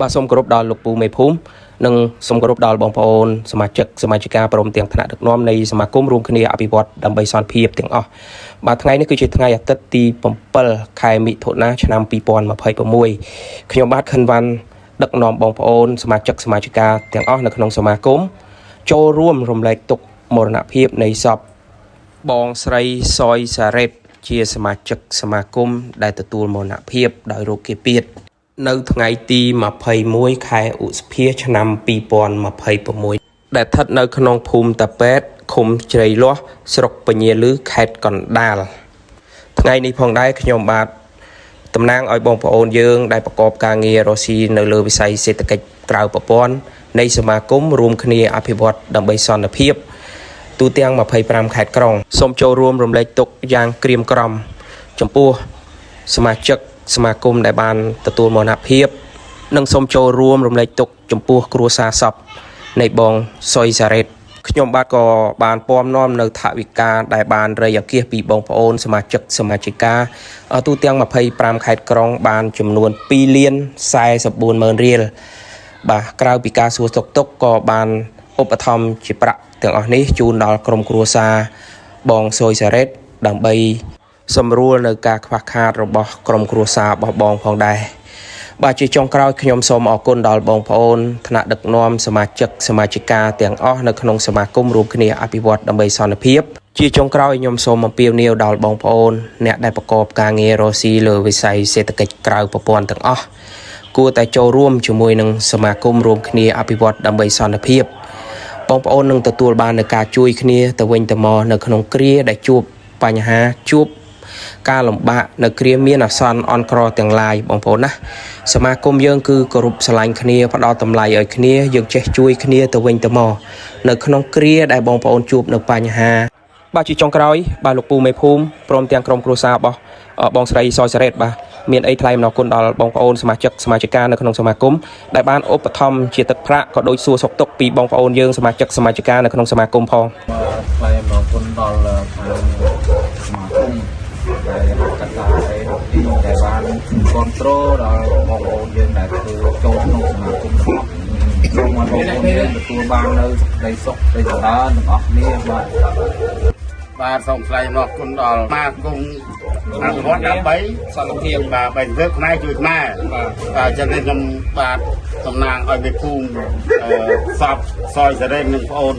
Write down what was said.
បាទសូមគោរពដល់លោកពូមេភូមិនិងសូមគោរពដល់បងប្អូនសមាជិកសមាជិកាព្រមទាំងថ្នាក់ដឹកនាំនៃសមាគមរួមគ្នាអភិវឌ្ឍដើម្បីសន្តិភាពទាំងអស់បាទថ្ងៃនេះគឺជាថ្ងៃអាទិត្យទី7ខែមិថុនាឆ្នាំ2026ខ្ញុំបាទខិនវ៉ាន់ដឹកនាំបងប្អូនសមាជិកសមាជិកាទាំងអស់នៅក្នុងសមាគមចូលរួមរំលែកទុក្ខមរណភាពនៃសពបងស្រីសយសារ៉េតជាសមាជិកសមាគមដែលទទួលមរណភាពដោយរោគគាពៀតនៅថ្ងៃទី21ខែឧសភាឆ្នាំ2026ដែលស្ថិតនៅក្នុងភូមិតាប៉ែតឃុំជ្រៃលាស់ស្រុកពញាលឺខេត្តកណ្ដាលថ្ងៃនេះផងដែរខ្ញុំបាទតំណាងឲ្យបងប្អូនយើងដែលប្រកបការងាររកស៊ីនៅលើវិស័យសេដ្ឋកិច្ចក្រៅប្រព័ន្ធនៃសមាគមរួមគ្នាអភិវឌ្ឍដើម្បីសន្តិភាពទូទាំង25ខេត្តក្រុងសូមចូលរួមរំលែកទុក្ខយ៉ាងក្រៀមក្រំចំពោះសមាជិកសមាគមដែលបានទទួលមរណភាពនិងសូមចូលរួមរំលែកទុក្ខចំពោះគ្រួសារសពនៃបងសុយសារ៉េតខ្ញុំបាទក៏បានពំនាំនៅថវិកាដែលបានរៃអាគាសពីបងប្អូនសមាជិកសមាជិកាទូទាំង25ខេត្តក្រុងបានចំនួន2,44,000រៀលបាទក្រៅពីការសួរសុខទុក្ខក៏បានឧបត្ថម្ភជាប្រាក់ទាំងអស់នេះជូនដល់ក្រុមគ្រួសារបងសុយសារ៉េតដើម្បីសម្រួលនៅការខ្វះខាតរបស់ក្រុមគ្រួសាររបស់បងផងដែរបាទជាចុងក្រោយខ្ញុំសូមអរគុណដល់បងប្អូនថ្នាក់ដឹកនាំសមាជិកសមាជិកាទាំងអស់នៅក្នុងសមាគមរួមគ្នាអភិវឌ្ឍដើម្បីសន្តិភាពជាចុងក្រោយខ្ញុំសូមអំពាវនាវដល់បងប្អូនអ្នកដែលប្រកបការងាររកស៊ីលើវិស័យសេដ្ឋកិច្ចក្រៅប្រព័ន្ធទាំងអស់គួរតែចូលរួមជាមួយនឹងសមាគមរួមគ្នាអភិវឌ្ឍដើម្បីសន្តិភាពបងប្អូននឹងទទួលបាននូវការជួយគ្នាទៅវិញទៅមកនៅក្នុងគ្រាដែលជួបបញ្ហាជួបការលំបាកនៅគ្រាមានអាសន្នអន់ក្រទាំងឡាយបងប្អូនណាសមាគមយើងគឺគោរពស្រឡាញ់គ្នាផ្ដល់តម្លៃឲ្យគ្នាយើងចេះជួយគ្នាទៅវិញទៅមកនៅក្នុងគ្រាដែលបងប្អូនជួបនៅបញ្ហាបាទជាចុងក្រោយបាទលោកពូមេភូមិព្រមទាំងក្រុមគ្រួសាររបស់បងស្រីសយសារ៉េតបាទមានអីថ្លែងអំណរគុណដល់បងប្អូនសមាជិកសមាជិកានៅក្នុងសមាគមដែលបានឧបត្ថម្ភជាទឹកប្រាក់ក៏ដូចសួរសុខទុក្ខពីបងប្អូនយើងសមាជិកសមាជិកានៅក្នុងសមាគមផងថ្លែងអំណរគុណដល់ខាងសមាគមដែលកត្តាទីដែលបានគ្រប់គ្រងដល់បងប្អូនយើងដែលធ្វើចូលក្នុងសមាគមរបស់សូមឲ្យបងប្អូនយើងទទួលបាននៅសេចក្តីសុខសេចក្តីចម្រើនទាំងអស់គ្នាបាទសូមថ្លែងអំណរគុណដល់សមាគមអភិវឌ្ឍដើម្បីសន្តិភាពបាទបែបធ្វើផ្នែកជួយខ្មែរបាទចឹងនេះខ្ញុំបាទតំណាងឲ្យមេភូមិសពសយសារ៉េតនិងបងប្អូន